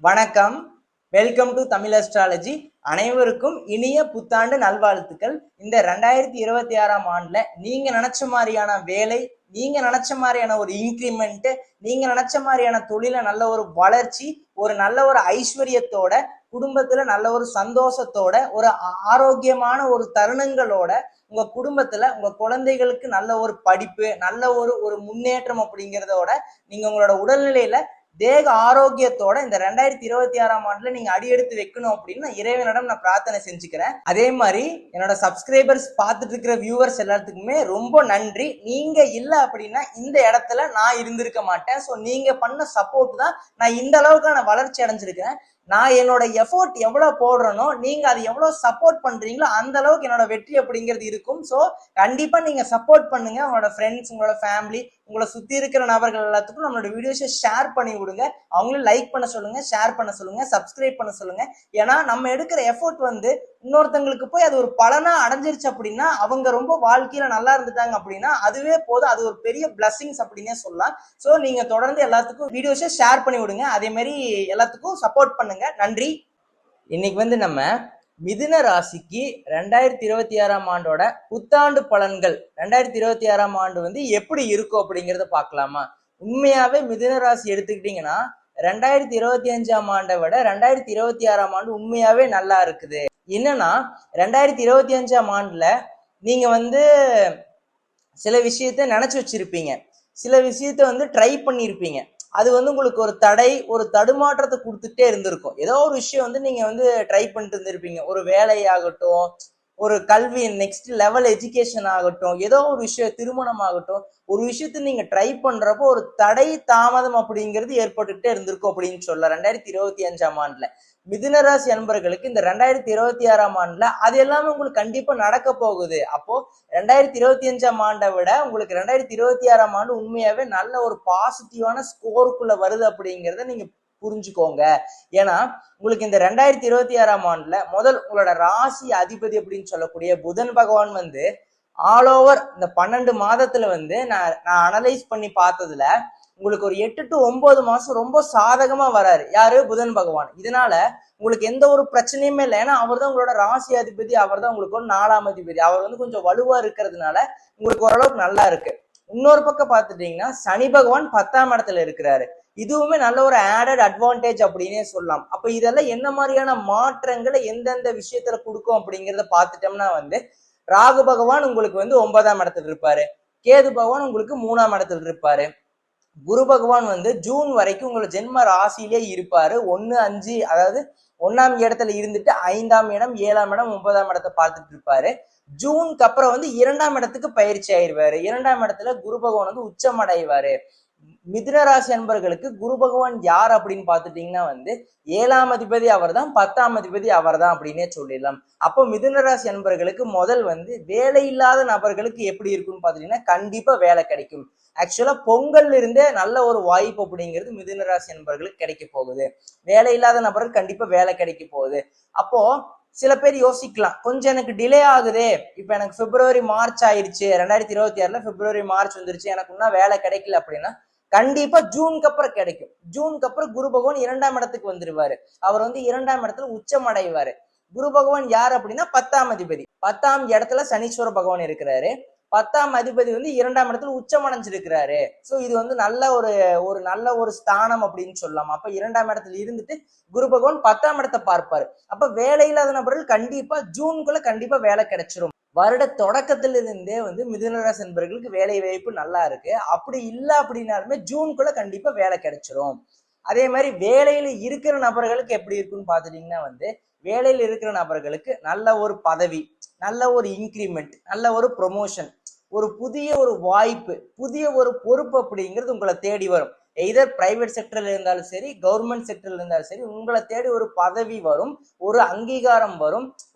வணக்கம். Welcome to Tamil astrology. அனைவருக்கும் இனிய புத்தாண்டு நல்வாழ்த்துக்கள். இந்த 2026ஆம் ஆண்டுல நீங்க நினைச்ச மாதிரியான வேலை, நீங்க நினைச்ச மாதிரியான ஒரு இன்கிரிமெண்ட், நீங்க நினைச்ச மாதிரியான தொழில நல்ல ஒரு வளர்ச்சி, ஒரு நல்ல ஒரு ஐஸ்வர்யத்தோட, குடும்பத்துல நல்ல ஒரு சந்தோஷத்தோட, ஒரு ஆரோக்கியமான ஒரு தருணங்களோட, உங்க குடும்பத்துல உங்க குழந்தைகளுக்கு நல்ல ஒரு படிப்பு, நல்ல ஒரு ஒரு முன்னேற்றம் அப்படிங்கிறதோட, நீங்க உங்களோட உடல்நிலையில தேக ஆரோக்கியத்தோட இந்த 2026ஆம் ஆண்டுல நீங்க அடியெடுத்து வைக்கணும் அப்படின்னு நான் இறைவனிடம் நான் பிரார்த்தனை செஞ்சுக்கிறேன். அதே மாதிரி என்னோட சப்ஸ்கிரைபர்ஸ் பார்த்துட்டு இருக்கிற வியூவர்ஸ் எல்லாத்துக்குமே ரொம்ப நன்றி. நீங்க இல்ல அப்படின்னா இந்த இடத்துல நான் இருந்திருக்க மாட்டேன். ஸோ நீங்க பண்ண சப்போர்ட் தான் நான் இந்த அளவுக்கான வளர்ச்சி அடைஞ்சிருக்கிறேன். நான் என்னோட எஃபோர்ட் எவ்வளவு போடுறனோ நீங்க அது எவ்வளவு சப்போர்ட் பண்றீங்களோ அந்த அளவுக்கு என்னோட வெற்றி அப்படிங்கிறது இருக்கும். ஸோ கண்டிப்பா நீங்க சப்போர்ட் பண்ணுங்க. உங்களோட ஃப்ரெண்ட்ஸ், உங்களோட ஃபேமிலி, உங்களை சுத்தி இருக்கிற நபர்கள் எல்லாத்துக்கும் நம்மளோட வீடியோஸை ஷேர் பண்ணி விடுங்க. அவங்களும் லைக் பண்ண சொல்லுங்க, ஷேர் பண்ண சொல்லுங்க, சப்ஸ்கிரைப் பண்ண சொல்லுங்க. ஏன்னா நம்ம எடுக்கிற எஃபோர்ட் இன்னொருத்தங்களுக்கு போய் அது ஒரு பலனா அடைஞ்சிருச்சு அப்படின்னா, அவங்க ரொம்ப வாழ்க்கையில நல்லா இருந்துட்டாங்க அப்படின்னா அதுவே போதும். அது ஒரு பெரிய பிளஸிங்ஸ் அப்படின்னே சொல்லலாம். ஸோ நீங்க தொடர்ந்து எல்லாத்துக்கும் வீடியோஸை ஷேர் பண்ணி விடுங்க. அதே மாதிரி எல்லாத்துக்கும் சப்போர்ட் பண்ணுங்க. நன்றி. இன்னைக்கு நம்ம மிதுன ராசிக்கு 2026ஆம் ஆண்டோட புத்தாண்டு பலன்கள் 2026ஆம் ஆண்டு எப்படி இருக்கும் அப்படிங்கறத பார்க்கலாமா? உண்மையாவே மிதுன ராசி எடுத்துக்கிட்டீங்கன்னா 2025ஆம் ஆண்டை விட 2026ஆம் ஆண்டு உண்மையாவே நல்லா இருக்குது. என்னன்னா 2025ஆம் ஆண்டுல நீங்க சில விஷயத்த நினைச்சு வச்சிருப்பீங்க, சில விஷயத்த ட்ரை பண்ணியிருப்பீங்க. அது உங்களுக்கு ஒரு தடை, ஒரு தடுமாற்றத்தை கொடுத்துட்டே இருந்திருக்கும். ஏதோ ஒரு விஷயம் நீங்க ட்ரை பண்ணிட்டு இருந்திருப்பீங்க. ஒரு வேலையாகட்டும், ஒரு கல்வி, நெக்ஸ்ட் லெவல் எஜுகேஷன் ஆகட்டும், ஏதோ ஒரு விஷயம், திருமணம் ஆகட்டும், ஒரு விஷயத்த நீங்க ட்ரை பண்றப்போ ஒரு தடை தாமதம் அப்படிங்கிறது ஏற்பட்டுட்டே இருந்திருக்கும் அப்படின்னு சொல்ல 2025ஆம் ஆண்டுல மிதுனராசி அன்பர்களுக்கு இந்த 2026ஆம் ஆண்டுல அது எல்லாமே உங்களுக்கு கண்டிப்பா நடக்க போகுது. அப்போ 2025ஆம் ஆண்டை விட உங்களுக்கு 2026ஆம் ஆண்டு உண்மையாவே நல்ல ஒரு பாசிட்டிவான ஸ்கோருக்குள்ள வருது அப்படிங்கிறத நீங்க புரிஞ்சுக்கோங்க. ஏன்னா உங்களுக்கு இந்த 2026ஆம் ஆண்டுல முதல் உங்களோட ராசி அதிபதி அப்படின்னு சொல்லக்கூடிய புதன் பகவான் ஆல் ஓவர் இந்த 12 மாதத்துல நான் அனலைஸ் பண்ணி பார்த்ததுல உங்களுக்கு ஒரு 8 to 9 மாசம் ரொம்ப சாதகமா வராரு. யாரு? புதன் பகவான். இதனால உங்களுக்கு எந்த ஒரு பிரச்சனையுமே இல்லை. ஏன்னா அவர் தான் உங்களோட ராசி அதிபதி, அவர் தான் உங்களுக்கு ஒரு 4ஆம் அதிபதி. அவர் கொஞ்சம் வலுவா இருக்கிறதுனால உங்களுக்கு ஓரளவுக்கு நல்லா இருக்கு. இன்னொரு பக்கம் பார்த்துட்டீங்கன்னா சனி பகவான் 10ஆம் இடத்துல இருக்கிறாரு. இதுவுமே நல்ல ஒரு ஆடட் அட்வான்டேஜ் அப்படின்னே சொல்லலாம். அப்ப இதெல்லாம் என்ன மாதிரியான மாற்றங்களை எந்தெந்த விஷயத்துல கொடுக்கும் அப்படிங்கிறத பார்த்துட்டோம்னா ராகு பகவான் உங்களுக்கு 9ஆம் இடத்துல இருப்பாரு, கேது பகவான் உங்களுக்கு 3ஆம் இடத்துல இருப்பாரு, குரு பகவான் ஜூன் வரைக்கும் உங்களோட ஜென்ம ராசியிலே இருப்பாரு. 1, 5, அதாவது 1ஆம் இடத்துல இருந்துட்டு 5ஆம் இடம், 7ஆம் இடம், 9ஆம் இடத்தை பார்த்துட்டு இருப்பாரு. ஜூனுக்கு அப்புறம் 2ஆம் இடத்துக்கு பயிற்சி ஆயிடுவாரு. 2ஆம் இடத்துல குரு பகவான் உச்சம் அடைவாரு. மிதுன ராசி அன்பர்களுக்கு குரு பகவான் யார் அப்படின்னு பார்த்துட்டீங்கன்னா 7ஆம் அதிபதி அவர் தான், 10ஆம் அதிபதி அவர் தான் அப்படின்னே சொல்லிடலாம். அப்போ மிதுன ராசி அன்பர்களுக்கு முதல் வேலை இல்லாத நபர்களுக்கு எப்படி இருக்குன்னு பார்த்துட்டீங்கன்னா கண்டிப்பா வேலை கிடைக்கும். ஆக்சுவலா பொங்கல்ல இருந்தே நல்ல ஒரு வாய்ப்பு அப்படிங்கிறது மிதுன ராசி நண்பர்களுக்கு கிடைக்க போகுது. வேலை இல்லாத நபர்கள் கண்டிப்பா வேலை கிடைக்க போகுது. அப்போ சில பேர் யோசிக்கலாம், கொஞ்சம் எனக்கு டிலே ஆகுதே, இப்ப எனக்கு பிப்ரவரி மார்ச் ஆயிடுச்சு, 2026ல பிப்ரவரி மார்ச் வந்துருச்சு, எனக்கு இன்னும் வேலை கிடைக்கல அப்படின்னா கண்டிப்பா ஜூனுக்கு அப்புறம் கிடைக்கும். ஜூனுக்கு அப்புறம் குரு பகவான் 2ஆம் இடத்துக்கு வந்துருவாரு. அவர் 2ஆம் இடத்துல உச்சம் அடைவாரு. குரு பகவான் யார் அப்படின்னா 10ஆம் அதிபதி. 10ஆம் இடத்துல சனீஸ்வர பகவான் இருக்கிறாரு. 10ஆம் அதிபதி 2ஆம் இடத்துல உச்சம் அடைஞ்சிருக்கிறாரு. சோ இது நல்ல ஒரு நல்ல ஒரு ஸ்தானம் அப்படின்னு சொல்லலாம். அப்ப 2ஆம் இடத்துல இருந்துட்டு குரு பகவான் 10ஆம் இடத்தை பார்ப்பாரு. அப்ப வேலை இல்லாத நபர்கள் கண்டிப்பா ஜூனுக்குள்ள கண்டிப்பா வேலை கிடைச்சிரும். வருட தொடக்கத்திலிருந்தே மிதுனராசி நண்பர்களுக்கு வேலை வாய்ப்பு நல்லா இருக்கு. அப்படி இல்லை அப்படின்னாலுமே ஜூனுக்குள்ள கண்டிப்பா வேலை கிடைச்சிரும். அதே மாதிரி வேலையில இருக்கிற நபர்களுக்கு எப்படி இருக்குன்னு பாத்துட்டீங்கன்னா வேலையில இருக்கிற நபர்களுக்கு நல்ல ஒரு பதவி, நல்ல ஒரு இன்கிரிமெண்ட், நல்ல ஒரு ப்ரொமோஷன், ஒரு புதிய ஒரு வாய்ப்பு, புதிய ஒரு பொறுப்பு அப்படிங்கிறது உங்களை தேடி வரும். எய்தர் பிரைவேட் செக்டர்ல இருந்தாலும் சரி, கவர்மெண்ட் செக்டர்ல இருந்தாலும் சரி, உங்களை தேடி ஒரு பதவி வரும், ஒரு அங்கீகாரம் வரும்,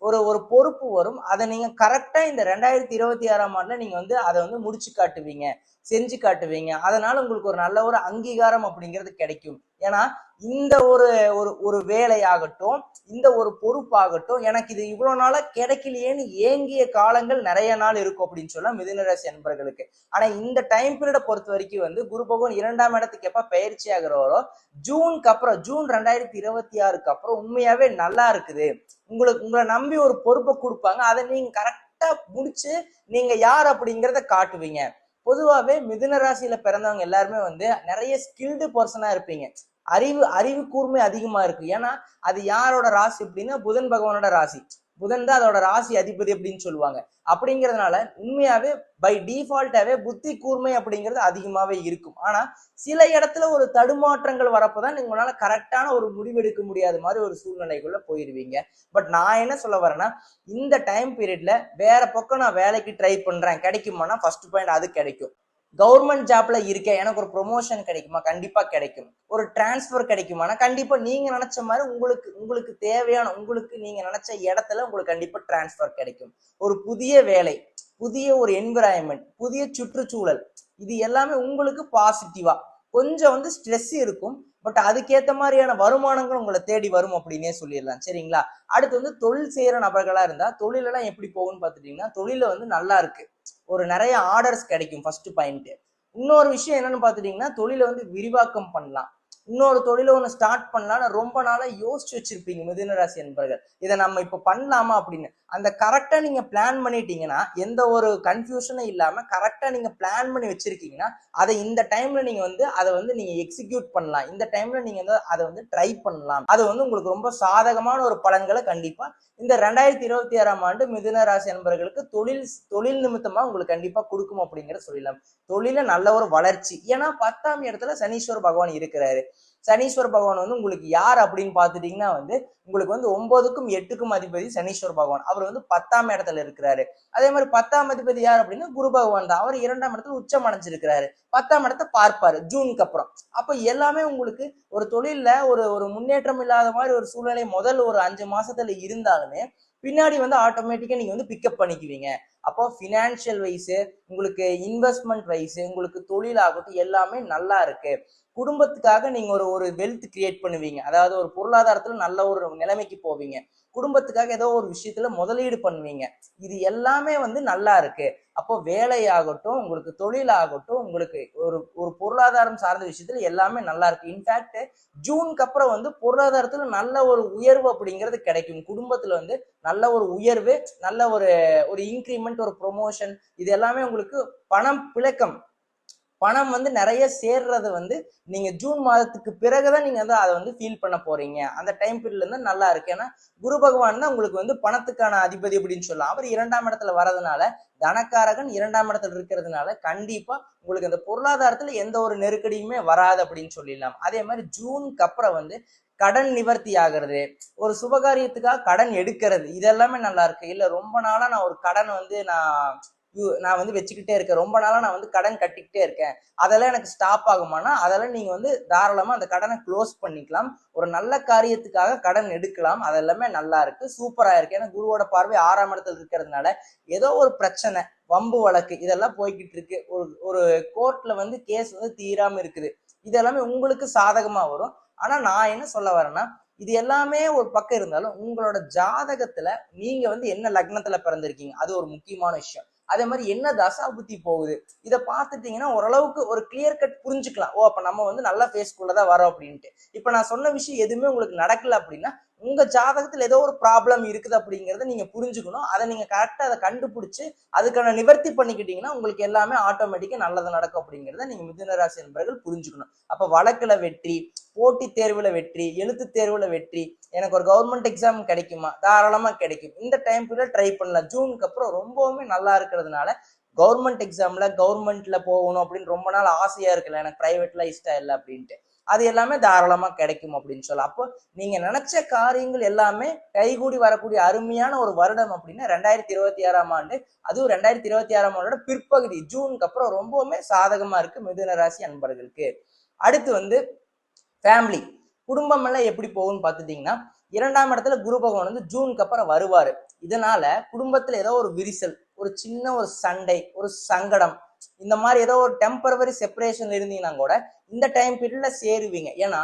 ஒரு பொறுப்பு வரும். அதை நீங்க கரெக்டா இந்த 2026ஆம் ஆண்டுல நீங்க அதை முடிச்சு காட்டுவீங்க, செஞ்சு காட்டுவீங்க. அதனால உங்களுக்கு ஒரு நல்ல ஒரு அங்கீகாரம் அப்படிங்கிறது கிடைக்கும். ஏன்னா இந்த ஒரு ஒரு ஒரு வேலையாகட்டும், இந்த ஒரு பொறுப்பாகட்டும், எனக்கு இது இவ்வளவு நாளா கிடைக்கலையேன்னு ஏங்கிய காலங்கள் நிறைய நாள் இருக்கும் அப்படின்னு சொல்ல மிதுன ராசி அன்பர்களுக்கு. ஆனா இந்த டைம் பீரியட பொறுத்த வரைக்கும் வந்து குரு பகவான் 2ஆம் இடத்துக்கு எப்ப பயிற்சி ஆகிறவரோ ஜூனுக்கு அப்புறம், ஜூன் 2026க்கு அப்புறம் உண்மையாவே நல்லா இருக்குது. உங்களை நம்பி ஒரு பொறுப்பை கொடுப்பாங்க, அதை நீங்க கரெக்டா முடிச்சு நீங்க யார் அப்படிங்கிறத காட்டுவீங்க. பொதுவாவே மிதுன ராசியில பிறந்தவங்க எல்லாருமே வந்து நிறைய ஸ்கில்டு பர்சனா இருப்பீங்க. அறிவு கூர்மை அதிகமா இருக்கு. ஏன்னா அது யாரோட ராசி அப்படின்னா புதன் பகவானோட ராசி. புதன் தான் அதோட ராசி அதிபதி அப்படின்னு சொல்லுவாங்க. அப்படிங்கிறதுனால உண்மையாவே பை டிஃபால்ட்டாவே புத்தி கூர்மை அப்படிங்கிறது அதிகமாவே இருக்கும். ஆனா சில இடத்துல ஒரு தடுமாற்றங்கள் வரப்போதான் உங்களால கரெக்டான ஒரு முடிவெடுக்க முடியாத மாதிரி ஒரு சூழ்நிலைக்குள்ள போயிருவீங்க. பட் நான் என்ன சொல்ல வரேன்னா, இந்த டைம் பீரியட்ல வேற பக்கம் நான் வேலைக்கு ட்ரை பண்றேன், கிடைக்குமானா ஃபர்ஸ்ட் பாயிண்ட் அது கிடைக்கும். கவர்மெண்ட் ஜாப்ல இருக்கேன், எனக்கு ஒரு ப்ரொமோஷன் கிடைக்குமா? கண்டிப்பா கிடைக்கும். ஒரு டிரான்ஸ்பர் கிடைக்குமானா கண்டிப்பா நீங்க நினைச்ச மாதிரி உங்களுக்கு தேவையான, உங்களுக்கு நீங்க நினைச்ச இடத்துல உங்களுக்கு கண்டிப்பா டிரான்ஸ்பர் கிடைக்கும். ஒரு புதிய வேலை, புதிய ஒரு என்விரான்மெண்ட், புதிய சுற்றுச்சூழல், இது எல்லாமே உங்களுக்கு பாசிட்டிவா. கொஞ்சம் வந்து ஸ்ட்ரெஸ் இருக்கும், பட் அதுக்கேற்ற மாதிரியான வருமானங்கள் உங்களை தேடி வரும் அப்படின்னே சொல்லிடலாம். சரிங்களா? அடுத்து வந்து தொழில் செய்யற நபர்களா இருந்தா தொழிலெல்லாம் எப்படி போகும்னு பார்த்துட்டீங்கன்னா, தொழில வந்து நல்லா இருக்கு, ஒரு நிறைய ஆர்டர்ஸ் கிடைக்கும் ஃபர்ஸ்ட் பாயிண்ட். இன்னொரு விஷயம் என்னன்னு பார்த்துட்டீங்கன்னா, தொழிலை வந்து விரிவாக்கம் பண்ணலாம். இன்னொரு தொழிலை ஒன்று ஸ்டார்ட் பண்ணலாம்னு ரொம்ப நாளா யோசிச்சு வச்சிருப்பீங்க மிதுன ராசி என்பர்கள். இதை நம்ம இப்ப பண்ணலாமா அப்படின்னு அந்த கரெக்டா நீங்க பிளான் பண்ணிட்டீங்கன்னா, எந்த ஒரு கன்ஃபியூஷனும் இல்லாம கரெக்டா நீங்க பிளான் பண்ணி வச்சிருக்கீங்கன்னா, அதை இந்த டைம்ல நீங்க வந்து அதை வந்து நீங்க எக்ஸிக்யூட் பண்ணலாம். இந்த டைம்ல நீங்க வந்து அதை வந்து ட்ரை பண்ணலாம். அது வந்து உங்களுக்கு ரொம்ப சாதகமான ஒரு பலன்களை கண்டிப்பா இந்த 2026ஆம் ஆண்டு மிதுன ராசி அன்பர்களுக்கு தொழில் நிமித்தமா உங்களுக்கு கண்டிப்பா கொடுக்கும் அப்படிங்கிறத சொல்லலாம். தொழில நல்ல ஒரு வளர்ச்சி. ஏன்னா 10ஆம் இடத்துல சனீஸ்வர பகவான் இருக்கிறாரு. சனீஸ்வர பகவான் வந்து உங்களுக்கு யார் அப்படின்னு பாத்துட்டீங்கன்னா வந்து உங்களுக்கு வந்து 9க்கும் 8க்கும் அதிபதி சனீஸ்வர பகவான். அவர் வந்து 10ஆம் இடத்துல இருக்கிறாரு. அதே மாதிரி 10ஆம் அதிபதி யார் அப்படின்னா குரு பகவான் தான். அவர் 2ஆம் இடத்துல உச்சம் அடைஞ்சிருக்கிறாரு. 10ஆம் இடத்தை பார்ப்பாரு ஜூனுக்கு அப்புறம். அப்ப எல்லாமே உங்களுக்கு ஒரு தொழில்ல ஒரு முன்னேற்றம் இல்லாத மாதிரி ஒரு சூழ்நிலை முதல் ஒரு 5 மாசத்துல இருந்தாலுமே பின்னாடி வந்து ஆட்டோமேட்டிக்கா நீங்க வந்து பிக்கப் பண்ணிக்குவீங்க. அப்போ பினான்சியல் வைஸ், உங்களுக்கு இன்வெஸ்ட்மெண்ட் வைஸ், உங்களுக்கு தொழில் ஆகட்டும் எல்லாமே நல்லா இருக்கு. குடும்பத்துக்காக நீங்க ஒரு வெல்த் கிரியேட் பண்ணுவீங்க. அதாவது ஒரு பொருளாதாரத்துல நல்ல ஒரு நிலைமைக்கு போவீங்க. குடும்பத்துக்காக ஏதோ ஒரு விஷயத்துல முதலீடு பண்ணுவீங்க. இது எல்லாமே வந்து நல்லா இருக்கு. அப்போ வேலையாகட்டும், உங்களுக்கு தொழில் ஆகட்டும், உங்களுக்கு ஒரு ஒரு பொருளாதாரம் சார்ந்த விஷயத்துல எல்லாமே நல்லா இருக்கு. இன்ஃபேக்ட் ஜூனுக்கு அப்புறம் வந்து பொருளாதாரத்துல நல்ல ஒரு உயர்வு அப்படிங்கிறது கிடைக்கும். குடும்பத்துல வந்து நல்ல ஒரு உயர்வு, நல்ல ஒரு ஒரு இன்கிரிமெண்ட், ஒரு ப்ரொமோஷன், இது எல்லாமே உங்களுக்கு பணம் வந்து நிறைய சேர்றது வந்து நீங்க ஜூன் மாதத்துக்கு பிறகுதான் நீங்க வந்து அதை வந்து ஃபீல் பண்ண போறீங்க. அந்த டைம் பீரியட்ல இருந்து நல்லா இருக்கு. ஏன்னா குரு பகவான் தான் உங்களுக்கு வந்து பணத்துக்கான அதிபதி அப்படின்னு சொல்லலாம். அவர் 2ஆம் இடத்துல வர்றதுனால, தனக்காரகன் 2ஆம் இடத்துல இருக்கிறதுனால கண்டிப்பா உங்களுக்கு அந்த பொருளாதாரத்துல எந்த ஒரு நெருக்கடியுமே வராது அப்படின்னு சொல்லிடலாம். அதே மாதிரி ஜூனுக்கு அப்புறம் வந்து கடன் நிவர்த்தி ஆகிறது, ஒரு சுபகாரியத்துக்காக கடன் எடுக்கிறது, இதெல்லாமே நல்லா இருக்கு. இல்ல ரொம்ப நாளா நான் ஒரு கடன் வந்து நான் வந்து வச்சுக்கிட்டே இருக்கேன், ரொம்ப நாளா நான் வந்து கடன் கட்டிக்கிட்டே இருக்கேன், அதெல்லாம் எனக்கு ஸ்டாப் ஆகுமானா அதெல்லாம் நீங்க வந்து தாராளமா அந்த கடனை க்ளோஸ் பண்ணிக்கலாம். ஒரு நல்ல காரியத்துக்காக கடன் எடுக்கலாம். அதெல்லாமே நல்லா இருக்கு, சூப்பரா இருக்கு. ஏன்னா குருவோட பார்வை 6ஆம் இடத்துல இருக்கிறதுனால ஏதோ ஒரு பிரச்சனை, வம்பு வழக்கு இதெல்லாம் போய்கிட்டு இருக்கு, ஒரு கோர்ட்ல வந்து கேஸ் வந்து தீராம இருக்குது, இது எல்லாமே உங்களுக்கு சாதகமா வரும். ஆனா நான் என்ன சொல்ல வரேன்னா, இது எல்லாமே ஒரு பக்கம் இருந்தாலும் உங்களோட ஜாதகத்துல நீங்க வந்து என்ன லக்னத்துல பிறந்திருக்கீங்க அது ஒரு முக்கியமான விஷயம். அதே மாதிரி என்ன தசா புத்தி போகுது இதை பார்த்துட்டீங்கன்னா ஓரளவுக்கு ஒரு கிளியர் கட் புரிஞ்சுக்கலாம். ஓ அப்ப நம்ம வந்து நல்ல ஃபேஸ்க்குள்ளதான் வரோம் அப்படின்ட்டு. இப்ப நான் சொன்ன விஷயம் எதுவுமே உங்களுக்கு நடக்கல அப்படின்னா உங்க ஜாதகத்துல ஏதோ ஒரு ப்ராப்ளம் இருக்குது அப்படிங்கறத நீங்க புரிஞ்சுக்கணும். அதை நீங்க கரெக்டா அதை கண்டுபிடிச்சு அதுக்கான நிவர்த்தி பண்ணிக்கிட்டீங்கன்னா உங்களுக்கு எல்லாமே ஆட்டோமேட்டிக்கா நல்லது நடக்கும் அப்படிங்கிறத நீங்க மிதுன ராசி என்பவர்கள் புரிஞ்சுக்கணும். அப்ப வழக்குல வெற்றி, போட்டி தேர்வுல வெற்றி, எழுத்து தேர்வுல வெற்றி, எனக்கு ஒரு கவர்மெண்ட் எக்ஸாம் கிடைக்குமா? தாராளமா கிடைக்கும். இந்த டைம் பீரியட் ட்ரை பண்ணலாம். ஜூனுக்கு அப்புறம் ரொம்பவுமே நல்லா இருக்கிறதுனால கவர்மெண்ட் எக்ஸாம்ல கவர்மெண்ட்ல போகணும் அப்படின்னு ரொம்ப நாள் ஆசையா இருக்குல்ல, எனக்கு பிரைவேட்ல இஷ்டம் இல்லை அப்படின்ட்டு, அது எல்லாமே தாராளமா கிடைக்கும் அப்படின்னு சொல்லலாம். அப்போ நீங்க நினைச்ச காரியங்கள் எல்லாமே கைகூடி வரக்கூடிய அருமையான ஒரு வருடம் அப்படின்னா 2026ஆம் ஆண்டு. அதுவும் 2026ஆம் ஆண்டோட பிற்பகுதி ஜூனுக்கு அப்புறம் ரொம்பவுமே சாதகமா இருக்கு மிதுன ராசி அன்பர்களுக்கு. அடுத்து வந்து ஃபேமிலி, குடும்பம் எல்லாம் எப்படி போகும்னு பார்த்துட்டீங்கன்னா, 2ஆம் இடத்துல குரு பகவான் வந்து ஜூனுக்கு அப்புறம் வருவாரு. இதனால குடும்பத்துல ஏதோ ஒரு விரிசல், ஒரு சின்ன ஒரு சண்டை, ஒரு சங்கடம், இந்த மாதிரி ஏதோ ஒரு டெம்பரவரி செப்பரேஷன் இருந்தீங்கன்னா கூட இந்த டைம் பீரியட்ல சேருவீங்க. ஏன்னா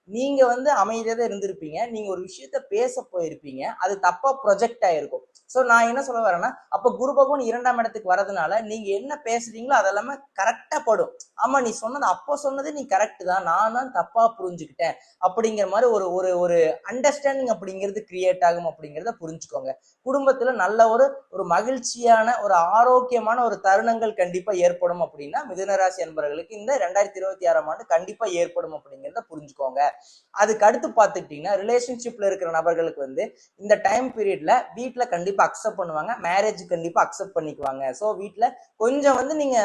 நீங்க வந்து அமைதியா தான் இருந்திருப்பீங்க. நீங்க ஒரு விஷயத்த பேச போயிருப்பீங்க, அது தப்பா ப்ரொஜெக்ட் ஆயிருக்கும். சோ நான் என்ன சொல்ல வரேன்னா, அப்ப குரு பகவான் 2ஆம் இடத்துக்கு வரதுனால நீங்க என்ன பேசுறீங்களோ அதெல்லாமே கரெக்டா படும். ஆமா, நீ சொன்னது அப்போ சொன்னது நீ கரெக்ட் தான், நான் தான் தப்பா புரிஞ்சுக்கிட்டேன் அப்படிங்கிற மாதிரி ஒரு ஒரு ஒரு அண்டர்ஸ்டாண்டிங் அப்படிங்கிறது கிரியேட் ஆகும் அப்படிங்கிறத புரிஞ்சுக்கோங்க. குடும்பத்துல நல்ல ஒரு ஒரு மகிழ்ச்சியான ஒரு ஆரோக்கியமான ஒரு தருணங்கள் கண்டிப்பா ஏற்படும் அப்படின்னா மிதுனராசி என்பவர்களுக்கு இந்த 2026ஆம் ஆண்டு கண்டிப்பா ஏற்படும் அப்படிங்கிறத புரிஞ்சுக்கோங்க. அதுக்கு அடுத்து பார்த்துக்கிட்டீங்கன்னா, ரிலேஷன்ஷிப்ல இருக்கிற நபர்களுக்கு வந்து இந்த டைம் பீரியட்ல வீட்டுல கண்டிப்பா அக்செப்ட் பண்ணுவாங்க, மேரேஜ் கண்டிப்பா அக்செப்ட் பண்ணிக்குவாங்க. ஸோ வீட்டுல கொஞ்சம் வந்து நீங்க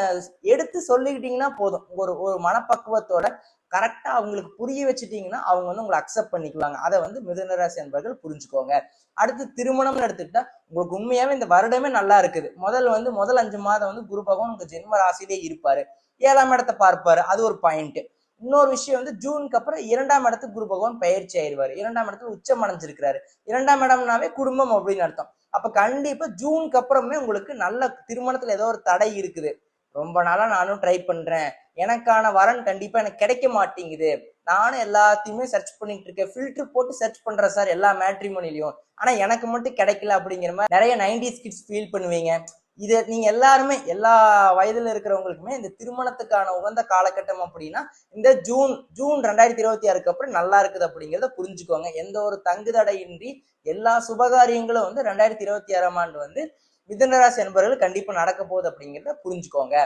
எடுத்து சொல்லிக்கிட்டீங்கன்னா போதும், ஒரு ஒரு மனப்பக்குவத்தோட கரெக்டா அவங்களுக்கு புரிய வச்சுட்டீங்கன்னா அவங்க வந்து உங்களை அக்செப்ட் பண்ணிக்குவாங்க. அதை வந்து மிதுனராசி என்பவர்கள் புரிஞ்சுக்கோங்க. அடுத்து திருமணம்னு எடுத்துக்கிட்டா, உங்களுக்கு உண்மையாவே இந்த வருடமே நல்லா இருக்குது. முதல் 5 மாதம் வந்து குரு பகவான் உங்க ஜென்ம ராசியிலே இருப்பாரு, 7ஆம் இடத்தை பார்ப்பாரு, அது ஒரு பாயிண்ட். இன்னொரு விஷயம் வந்து ஜூனுக்கு அப்புறம் 2ஆம் இடத்துக்கு குரு பகவான் பயிற்சி ஆயிடுவாரு, 2ஆம் இடத்துல உச்சம் அடைஞ்சிருக்கிறாரு. 2ஆம் இடம்னாவே குடும்பம் அப்படின்னு அர்த்தம். அப்ப கண்டிப்பா ஜூனுக்கு அப்புறமே உங்களுக்கு நல்ல திருமணத்துல ஏதோ ஒரு தடை இருக்குது, ரொம்ப நாளா நானும் ட்ரை பண்றேன், எனக்கான வரன் கண்டிப்பா எனக்கு கிடைக்க மாட்டேங்குது, நானும் எல்லாத்தையுமே சர்ச் பண்ணிட்டு இருக்கேன், ஃபில்டர் போட்டு சர்ச் பண்றேன் சார் எல்லா மேட்ரிமோனிலையும், ஆனா எனக்கு மட்டும் கிடைக்கல அப்படிங்கிற மாதிரி நிறைய 90s கிட்ஸ் ஃபீல் பண்ணுவீங்க. இது நீங்க எல்லாருமே எல்லா வயதுல இருக்கிறவங்களுக்குமே இந்த திருமணத்துக்கான உகந்த காலகட்டம் அப்படின்னா இந்த ஜூன் 2026க்கு அப்புறம் நல்லா இருக்குது அப்படிங்கிறத புரிஞ்சுக்கோங்க. எந்த ஒரு தங்குதடையின்றி எல்லா சுபகாரியங்களும் வந்து 2026ஆம் ஆண்டு வந்து மிதுனராசி என்பவர்கள் கண்டிப்பா நடக்க போகுது அப்படிங்கிறத புரிஞ்சுக்கோங்க.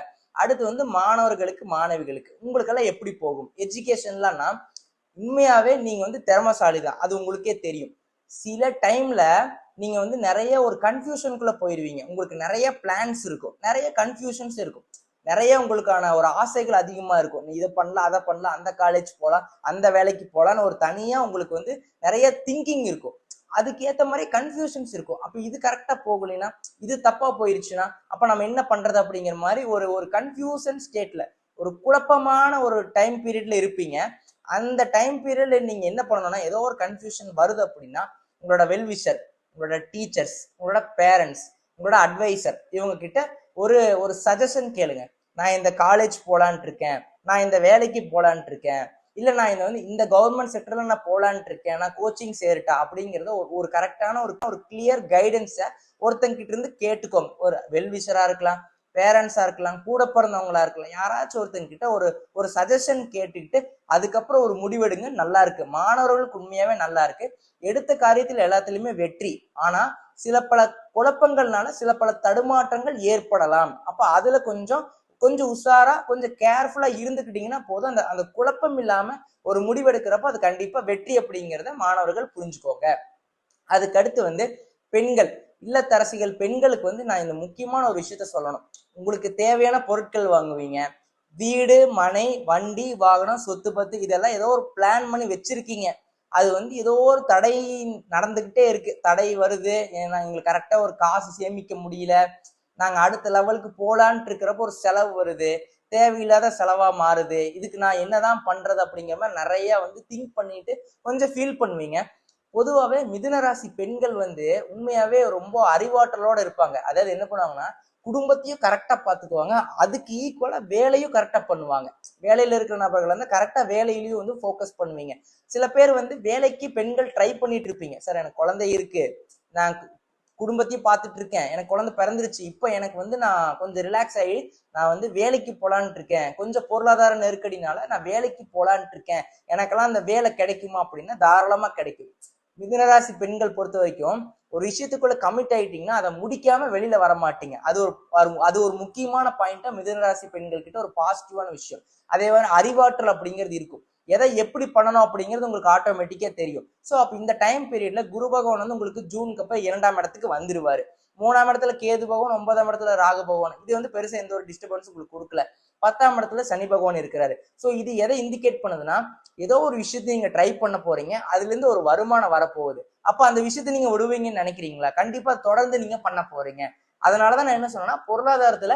அடுத்து வந்து மாணவர்களுக்கு மாணவிகளுக்கு உங்களுக்கெல்லாம் எப்படி போகும் எஜுகேஷன்லாம்? உண்மையாவே நீங்க வந்து திறமசாலி தான், அது உங்களுக்கே தெரியும். சில டைம்ல நீங்க வந்து நிறைய ஒரு கன்ஃபியூஷனுக்குள்ள போயிருவீங்க, உங்களுக்கு நிறைய பிளான்ஸ் இருக்கும், நிறைய கன்ஃபியூஷன்ஸ் இருக்கும், நிறைய உங்களுக்கான ஒரு ஆசைகள் அதிகமா இருக்கும். நீ இதை பண்ணலாம், அதை பண்ணலாம், அந்த காலேஜ் போகலாம், அந்த வேலைக்கு போகலான்னு ஒரு தனியா உங்களுக்கு வந்து நிறைய திங்கிங் இருக்கும், அதுக்கு ஏத்த மாதிரி கன்ஃபியூஷன்ஸ் இருக்கும். அப்ப இது கரெக்டா போகலைன்னா, இது தப்பா போயிருச்சுன்னா அப்ப நம்ம என்ன பண்றது அப்படிங்கிற மாதிரி ஒரு ஒரு கன்ஃபியூஷன் ஸ்டேட்ல, ஒரு குழப்பமான ஒரு டைம் பீரியட்ல இருப்பீங்க. அந்த டைம் பீரியட்ல நீங்க என்ன பண்ணணும்னா, ஏதோ ஒரு கன்ஃபியூஷன் வருது அப்படின்னா உங்களோட வெல்விஷர், உங்களோட டீச்சர்ஸ், உங்களோட பேரண்ட்ஸ், உங்களோட அட்வைசர், இவங்க கிட்ட ஒரு ஒரு சஜஷன் கேளுங்க. நான் இந்த காலேஜ் போலான் இருக்கேன், நான் இந்த வேலைக்கு போலான் இருக்கேன், இல்ல நான் இந்த வந்து இந்த கவர்மெண்ட் செக்டர்ல நான் போலான் இருக்கேன், நான் கோச்சிங் சேருட்டா அப்படிங்கிறத ஒரு கரெக்டான ஒரு ஒரு கிளியர் கைடன்ஸை ஒருத்தங்கிட்ட இருந்து கேட்டுக்கோங்க. ஒரு வெல்விஷரா இருக்கலாம், பேரண்ட்ஸா இருக்கலாம், கூட பிறந்தவங்களா இருக்கலாம், யாராச்சும் ஒருத்தங்கிட்ட ஒரு ஒரு சஜஷன் கேட்டுக்கிட்டு அதுக்கப்புறம் ஒரு முடிவெடுங்க. நல்லா இருக்கு, மாணவர்களுக்கு உண்மையாவே நல்லா இருக்கு, எடுத்த காரியத்தில் எல்லாத்துலயுமே வெற்றி. ஆனா சில பல குழப்பங்கள்னால சில பல தடுமாற்றங்கள் ஏற்படலாம். அப்ப அதுல கொஞ்சம் கொஞ்சம் உஷாரா கொஞ்சம் கேர்ஃபுல்லா இருந்துக்கிட்டீங்கன்னா போதும், அந்த அந்த குழப்பம் இல்லாம ஒரு முடிவெடுக்கிறப்ப அது கண்டிப்பா வெற்றி அப்படிங்கிறத மாணவர்கள் புரிஞ்சுக்கோங்க. அதுக்கு அடுத்து வந்து பெண்கள், இல்லத்தரசிகள் பெண்களுக்கு வந்து நான் இந்த முக்கியமான ஒரு விஷயத்த சொல்லணும். உங்களுக்கு தேவையான பொருட்கள் வாங்குவீங்க, வீடு மனை வண்டி வாகனம் சொத்து பத்து இதெல்லாம் ஏதோ ஒரு பிளான் பண்ணி வச்சிருக்கீங்க, அது வந்து ஏதோ ஒரு தடை நடந்துகிட்டே இருக்கு, தடை வருது, ஏன்னா எங்களுக்கு கரெக்டா ஒரு காசு சேமிக்க முடியல, நாங்க அடுத்த லெவலுக்கு போலான்ட்டு இருக்கிறப்ப ஒரு செலவு வருது, தேவையில்லாத செலவா மாறுது, இதுக்கு நான் என்னதான் பண்றது அப்படிங்கிற மாதிரி நிறைய வந்து திங்க் பண்ணிட்டு கொஞ்சம் ஃபீல் பண்ணுவீங்க. பொதுவாகவே மிதுனராசி பெண்கள் வந்து உண்மையாவே ரொம்ப அறிவாற்றலோட இருப்பாங்க. அதாவது என்ன பண்ணுவாங்கன்னா, குடும்பத்தையும் கரெக்டா பார்த்துக்குவாங்க, அதுக்கு ஈக்குவலா வேலையும் கரெக்டா பண்ணுவாங்க. வேலையில இருக்கிற நபர்கள் வந்து கரெக்டா வேலையிலயும் வந்து ஃபோக்கஸ் பண்ணுவீங்க. சில பேர் வந்து வேலைக்கு பெண்கள் ட்ரை பண்ணிட்டு இருப்பீங்க, சார் எனக்கு குழந்தை இருக்கு, நான் குடும்பத்தையும் பார்த்துட்டு இருக்கேன், எனக்கு குழந்தை பிறந்துருச்சு, இப்போ எனக்கு வந்து நான் கொஞ்சம் ரிலாக்ஸ் ஆகி நான் வந்து வேலைக்கு போலான்ட்டு இருக்கேன், கொஞ்சம் பொருளாதார நெருக்கடினால நான் வேலைக்கு போலான்ட்டு இருக்கேன், எனக்கெல்லாம் அந்த வேலை கிடைக்குமா அப்படின்னா தாராளமா கிடைக்கும். மிதுனராசி பெண்கள் பொறுத்த வரைக்கும் ஒரு விஷயத்துக்குள்ள கமிட் ஆயிட்டீங்கன்னா அதை முடிக்காம வெளியில வர மாட்டீங்க. அது ஒரு முக்கியமான பாயிண்டா மிதுனராசி பெண்கள் கிட்ட ஒரு பாசிட்டிவான விஷயம். அதே மாதிரி அறிவாற்றல் அப்படிங்கிறது இருக்கும், எதை எப்படி பண்ணணும் அப்படிங்கிறது உங்களுக்கு ஆட்டோமேட்டிக்கா தெரியும். ஸோ அப்ப இந்த டைம் பீரியட்ல குரு பகவான் வந்து உங்களுக்கு ஜூனுக்கு அப்புறம் 2ஆம் இடத்துக்கு வந்துருவாரு. 3ஆம் இடத்துல கேது பகவான், 9ஆம் இடத்துல ராகு பகவான், இது வந்து பெருசா எந்த ஒரு டிஸ்டர்பன்ஸ் உங்களுக்கு கொடுக்கல. 10ஆம் இடத்துல சனி பகவான் இருக்கிறாரு. ஸோ இது எதை இண்டிகேட் பண்ணுதுன்னா, ஏதோ ஒரு விஷயத்தை நீங்க ட்ரை பண்ண போறீங்க, அதுல இருந்து ஒரு வருமானம் வரப்போகுது. அப்ப அந்த விஷயத்தை நீங்க விடுவீங்கன்னு நினைக்கிறீங்களா? கண்டிப்பா தொடர்ந்து நீங்க பண்ண போறீங்க. அதனாலதான் நான் என்ன சொன்னேன்னா, பொருளாதாரத்துல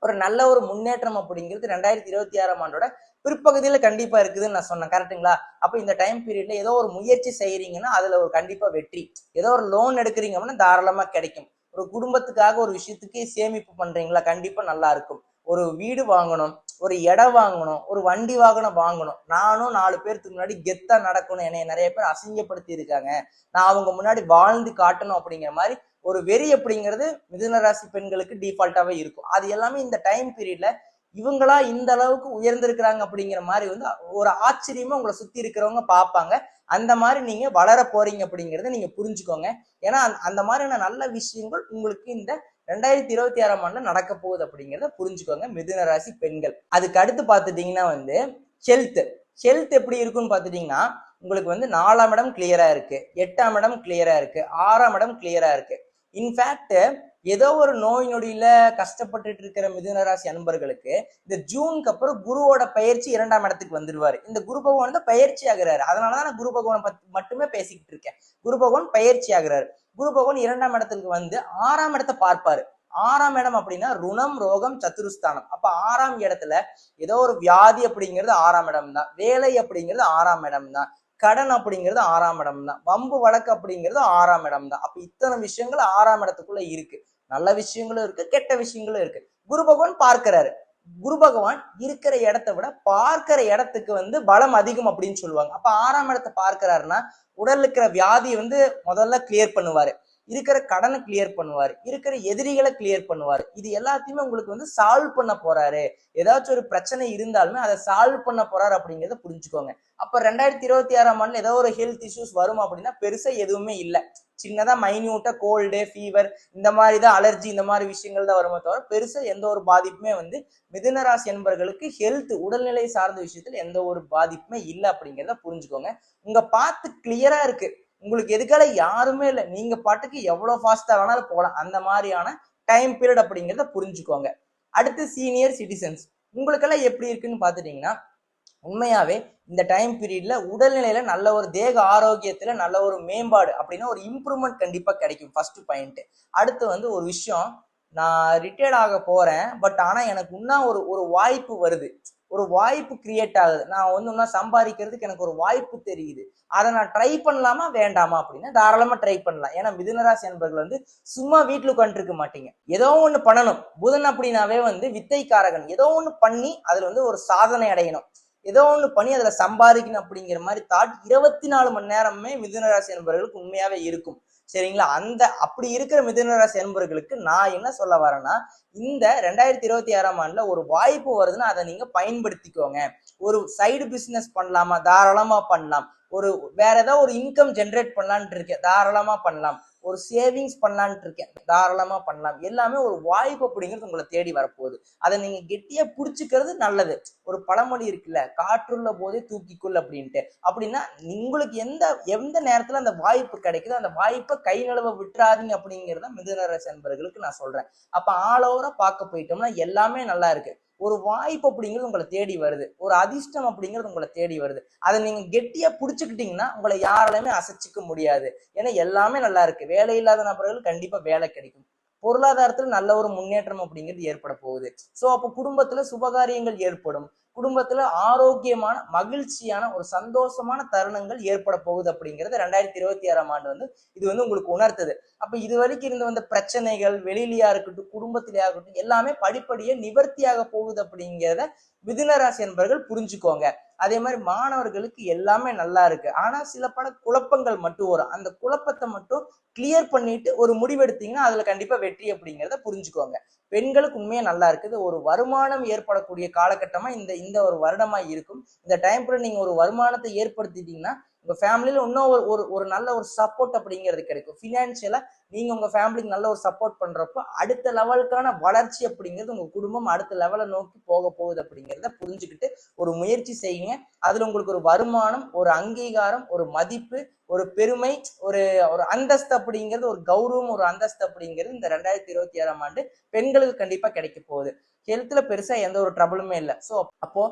ஒரு நல்ல ஒரு முன்னேற்றம் அப்படிங்கிறது 2026ஆம் ஆண்டோட பிற்பகுதியில கண்டிப்பா இருக்குதுன்னு நான் சொன்னேன், கரெக்டுங்களா? அப்ப இந்த டைம் பீரியட்ல ஏதோ ஒரு முயற்சி செய்யறீங்கன்னா அதுல ஒரு கண்டிப்பா வெற்றி. ஏதோ ஒரு லோன் எடுக்கிறீங்க அப்படின்னா தாராளமா கிடைக்கும். ஒரு குடும்பத்துக்காக ஒரு விஷயத்துக்கு சேமிப்பு பண்றீங்களா, கண்டிப்பா நல்லா இருக்கும். ஒரு வீடு வாங்கணும், ஒரு இடம் வாங்கணும், ஒரு வண்டி வாகனம் வாங்கணும், நானும் 4 பேருக்கு முன்னாடி கெத்தா நடக்கணும், என்னைய நிறைய பேர் அசிங்கப்படுத்தி இருக்காங்க, நான் அவங்க முன்னாடி வாழ்ந்து காட்டணும் அப்படிங்கிற மாதிரி ஒரு வெறி அப்படிங்கிறது மிதுன ராசி பெண்களுக்கு டிஃபால்ட்டாவே இருக்கும். அது எல்லாமே இந்த டைம் பீரியட்ல இவங்களா இந்த அளவுக்கு உயர்ந்திருக்கிறாங்க அப்படிங்கிற மாதிரி வந்து ஒரு ஆச்சரியமா உங்களை சுத்தி இருக்கிறவங்க பார்ப்பாங்க. அந்த மாதிரி நீங்க வளர போறீங்க அப்படிங்கறத நீங்க புரிஞ்சுக்கோங்க. ஏன்னா அந்த மாதிரியான நல்ல விஷயங்கள் உங்களுக்கு இந்த 2026ஆம் ஆண்டுல நடக்க போகுது அப்படிங்கிறத புரிஞ்சுக்கோங்க மிதுன ராசி பெண்கள். அதுக்கு அடுத்து பார்த்துட்டீங்கன்னா வந்து ஹெல்த். ஹெல்த் எப்படி இருக்குன்னு பார்த்துட்டீங்கன்னா உங்களுக்கு வந்து 4ஆம் இடம் கிளியரா இருக்கு, 8ஆம் இடம் கிளியரா இருக்கு, 6ஆம் இடம் கிளியரா இருக்கு. இன்ஃபேக்ட் ஏதோ ஒரு நோய் நொடியில கஷ்டப்பட்டுட்டு இருக்கிற மிதுன ராசி அன்பர்களுக்கு இந்த ஜூனுக்கு அப்புறம் குருவோட பயிற்சி 2ஆம் இடத்துக்கு வந்துருவாரு. இந்த குரு பகவான் தான் பயிற்சி ஆகுறாரு. அதனாலதான் நான் குரு பகவானை பத்தி மட்டுமே பேசிக்கிட்டு இருக்கேன். குரு பகவான் பயிற்சி ஆகுறாரு. குரு பகவான் 2ஆம் இடத்துக்கு வந்து 6ஆம் இடத்தை பார்ப்பாரு. 6ஆம் இடம் அப்படின்னா ருணம் ரோகம் சத்துருஸ்தானம். அப்ப 6ஆம் இடத்துல ஏதோ ஒரு வியாதி அப்படிங்கிறது 6ஆம் இடம் தான், வேலை அப்படிங்கிறது 6ஆம் இடம் தான், கடன் அப்படிங்கிறது 6ஆம் இடம் தான், வம்பு வழக்கு அப்படிங்கிறது 6ஆம் இடம் தான். அப்ப இத்தனை விஷயங்கள் 6ஆம் இடத்துக்குள்ள இருக்கு. நல்ல விஷயங்களும் இருக்கு, கெட்ட விஷயங்களும் இருக்கு. குரு பகவான் பார்க்கிறாரு. குரு பகவான் இருக்கிற இடத்தை விட பார்க்கிற இடத்துக்கு வந்து பலம் அதிகம் அப்படின்னு சொல்லுவாங்க. அப்ப 6ஆம் இடத்தை பார்க்கிறாருன்னா உடல்ல இருக்கிற வியாதியை வந்து முதல்ல கிளியர் பண்ணுவாரு, இருக்கிற கடனை கிளியர் பண்ணுவாரு, இருக்கிற எதிரிகளை கிளியர் பண்ணுவாரு. இது எல்லாத்தையுமே உங்களுக்கு வந்து சால்வ் பண்ண போறாரு. ஏதாச்சும் ஒரு பிரச்சனை இருந்தாலுமே அதை சால்வ் பண்ண போறாரு அப்படிங்கிறத புரிஞ்சுக்கோங்க. அப்ப 2026ஆம் ஆண்டுல ஏதோ ஒரு ஹெல்த் இஷ்யூஸ் வரும் அப்படின்னா பெருசா எதுவுமே இல்லை. சின்னதா மைன்யூட்டா கோல்டு ஃபீவர் இந்த மாதிரி தான், அலர்ஜி இந்த மாதிரி விஷயங்கள் தான் வருமே தவிர பெருசா எந்த ஒரு பாதிப்புமே வந்து மிதுன ராசி என்பவர்களுக்கு ஹெல்த் உடல்நிலை சார்ந்த விஷயத்துல எந்த ஒரு பாதிப்புமே இல்லை அப்படிங்கிறத புரிஞ்சுக்கோங்க. உங்க பாத்து கிளியரா இருக்கு, உங்களுக்கு எதுக்கால யாருமே இல்லை, நீங்க பாட்டுக்கு எவ்வளவு ஃபாஸ்டா வேணாலும் போகலாம். அந்த மாதிரியான டைம் பீரியட் அப்படிங்கிறத புரிஞ்சுக்கோங்க. அடுத்து சீனியர் சிட்டிசன்ஸ், உங்களுக்கெல்லாம் எப்படி இருக்குன்னு பாத்துட்டீங்கன்னா உண்மையாவே இந்த டைம் பீரியட்ல உடல்நிலையில நல்ல ஒரு தேக ஆரோக்கியத்துல நல்ல ஒரு மேம்பாடு அப்படின்னா ஒரு இம்ப்ரூவ்மெண்ட் கண்டிப்பா கிடைக்கும். First point. அடுத்து வந்து ஒரு விஷயம், நான் ரிட்டையர்ட் ஆக போறேன், பட் ஆனா எனக்கு இன்னும் ஒரு ஒரு வாய்ப்பு வருது, ஒரு வாய்ப்பு கிரியேட் ஆகுது, நான் வந்து இன்னும் சம்பாதிக்கிறதுக்கு எனக்கு ஒரு வாய்ப்பு தெரியுது, அதை நான் ட்ரை பண்ணலாமா வேண்டாமா அப்படின்னா தாராளமா ட்ரை பண்ணலாம். ஏன்னா மிதுனராசி என்பர்கள் வந்து சும்மா வீட்டுல உட்காந்துட்டு இருக்க மாட்டீங்க, ஏதோ ஒண்ணு பண்ணணும். புதன் அப்படின்னாவே வந்து வித்தைக்காரகன், ஏதோ ஒண்ணு பண்ணி அதுல வந்து ஒரு சாதனை அடையணும், ஏதோ ஒண்ணு பண்ணி அதுல சம்பாதிக்கணும் அப்படிங்கிற மாதிரி தாட் 24 மணி நேரமே மிதுனராசி என்பவர்களுக்கு உண்மையாவே இருக்கும். சரிங்களா? அந்த அப்படி இருக்கிற மிதுனராசி என்பவர்களுக்கு நான் என்ன சொல்ல வரேன்னா, இந்த 2026ஆம் ஆண்டுல ஒரு வாய்ப்பு வருதுன்னா அதை நீங்க பயன்படுத்திக்கோங்க. ஒரு சைடு பிசினஸ் பண்ணலாமா? தாராளமா பண்ணலாம். ஒரு வேற ஏதாவது ஒரு இன்கம் ஜென்ரேட் பண்ணலான்ட்டு இருக்கேன், தாராளமா பண்ணலாம். ஒரு சேவிங்ஸ் பண்ணலான்ட்டு இருக்கேன், தாராளமா பண்ணலாம். எல்லாமே ஒரு வாய்ப்பு அப்படிங்கிறது உங்களை தேடி வரப்போகுது. அதை நீங்க கெட்டியா புடிச்சுக்கிறது நல்லது. ஒரு பழமொழி இருக்குல்ல, காற்றுள்ள போதே தூக்கிக்குள் அப்படின்ட்டு. அப்படின்னா உங்களுக்கு எந்த எந்த நேரத்துல அந்த வாய்ப்பு கிடைக்குதோ அந்த வாய்ப்பை கை நழுவ விட்டுறாதீங்க அப்படிங்கிறத மிதுன ராசி அன்பர்களுக்கு நான் சொல்றேன். அப்ப ஆல் ஓவரா பார்க்க போயிட்டோம்னா எல்லாமே நல்லா இருக்கு. ஒரு வாய்ப்பு அப்படிங்கிறது உங்களை தேடி வருது, ஒரு அதிர்ஷ்டம் அப்படிங்கிறது உங்களை தேடி வருது. அதை நீங்க கெட்டியா புடிச்சுக்கிட்டீங்கன்னா உங்களை யாராலுமே அசைச்சிக்க முடியாது. ஏன்னா எல்லாமே நல்லா இருக்கு. வேலை இல்லாத நபர்கள் கண்டிப்பா வேலை கிடைக்கும், பொருளாதாரத்துல நல்ல ஒரு முன்னேற்றம் அப்படிங்கிறது ஏற்பட போகுது. சோ அப்ப குடும்பத்துல சுபகாரியங்கள் ஏற்படும், குடும்பத்துல ஆரோக்கியமான மகிழ்ச்சியான ஒரு சந்தோஷமான தருணங்கள் ஏற்பட போகுது அப்படிங்கிறது 2026ஆம் ஆண்டு வந்து இது வந்து உங்களுக்கு உணர்த்துது. அப்ப இது வரைக்கும் இருந்து வந்த பிரச்சனைகள் வெளியிலயா இருக்கட்டும் குடும்பத்திலேயா இருக்கட்டும் எல்லாமே படிப்படியே நிவர்த்தியாக போகுது அப்படிங்கிறத மிதுன ராசி என்பவர்கள் புரிஞ்சுக்கோங்க. அதே மாதிரி மாணவர்களுக்கு எல்லாமே நல்லா இருக்கு, ஆனா சில பல குழப்பங்கள் மட்டும் வரும். அந்த குழப்பத்தை மட்டும் கிளியர் பண்ணிட்டு ஒரு முடிவெடுத்தீங்கன்னா அதுல கண்டிப்பா வெற்றி அப்படிங்கிறத புரிஞ்சுக்கோங்க. பெண்களுக்கு உண்மையா நல்லா இருக்குது. ஒரு வருமானம் ஏற்படக்கூடிய காலகட்டமா இந்த இந்த ஒரு வருடமா இருக்கும். இந்த டைம்ல நீங்க ஒரு வருமானத்தை ஏற்படுத்திட்டீங்கன்னா உங்க ஃபேமிலியில இன்னும் ஒரு நல்ல ஒரு சப்போர்ட் அப்படிங்கிறது கிடைக்கும். பினான்சியலா நீங்க உங்க ஃபேமிலிக்கு நல்ல ஒரு சப்போர்ட் பண்றப்போ அடுத்த லெவலுக்கான வளர்ச்சி அப்படிங்கிறது உங்க குடும்பம் அடுத்த லெவலை நோக்கி போக போகுது அப்படிங்கிறத புரிஞ்சுக்கிட்டு ஒரு முயற்சி செய்யுங்க. அதுல உங்களுக்கு ஒரு வருமானம், ஒரு அங்கீகாரம், ஒரு மதிப்பு, ஒரு பெருமை, ஒரு ஒரு அந்தஸ்து அப்படிங்கிறது, ஒரு கௌரவம், ஒரு அந்தஸ்து அப்படிங்கிறது இந்த 2026ஆம் ஆண்டு பெண்களுக்கு கண்டிப்பா கிடைக்க போகுது. ஹெல்த்ல பெருசா எந்த ஒரு ட்ரபிளுமே இல்லை. ஸோ அப்போ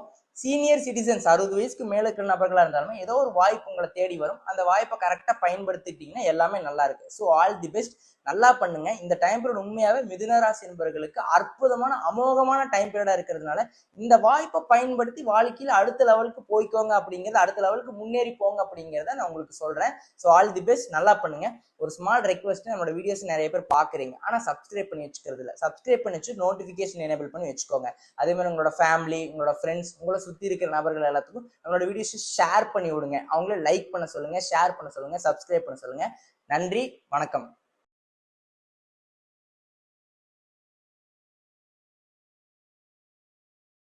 சீனியர் சிட்டிசன்ஸ் 60 வயசுக்கு மேல இருக்கிற நபர்களா இருந்தாலுமே ஏதோ ஒரு வாய்ப்பு உங்களை தேடி வரும். அந்த வாய்ப்பை கரெக்டா பயன்படுத்திட்டீங்கன்னா எல்லாமே நல்லா இருக்கு. So all the best. நல்லா பண்ணுங்க. இந்த டைம் பீரியட் உண்மையாவே மிதுன ராசி என்பவர்களுக்கு அற்புதமான அமோகமான டைம் பீரியடா இருக்கிறதுனால இந்த வாய்ப்பை பயன்படுத்தி வாழ்க்கையில அடுத்த லெவலுக்கு போய்க்கோங்க அப்படிங்கிறது, அடுத்த லெவலுக்கு முன்னேறி போங்க அப்படிங்கிறத நான் உங்களுக்கு சொல்றேன். ஸோ ஆல் தி பெஸ்ட், நல்லா பண்ணுங்க. ஒரு ஸ்மால் ரெக்வஸ்ட், நம்மளோட வீடியோஸ் நிறைய பேர் பாக்குறீங்க, ஆனா சப்ஸ்கிரைப் பண்ணி வச்சுக்கிறது இல்லை. சப்ஸ்கிரைப் பண்ணி வச்சு நோட்டிபிகேஷன் எனேபிள் பண்ணி வச்சுக்கோங்க. அதே மாதிரி உங்களோட ஃபேமிலி, உங்களோட ஃப்ரெண்ட்ஸ், உங்களை சுத்தி இருக்கிற நபர்கள் எல்லாத்துக்கும் நம்மளோட வீடியோஸ் ஷேர் பண்ணி விடுங்க. அவங்களே லைக் பண்ண சொல்லுங்க, ஷேர் பண்ண சொல்லுங்க, சப்ஸ்கிரைப் பண்ண சொல்லுங்க. நன்றி, வணக்கம்.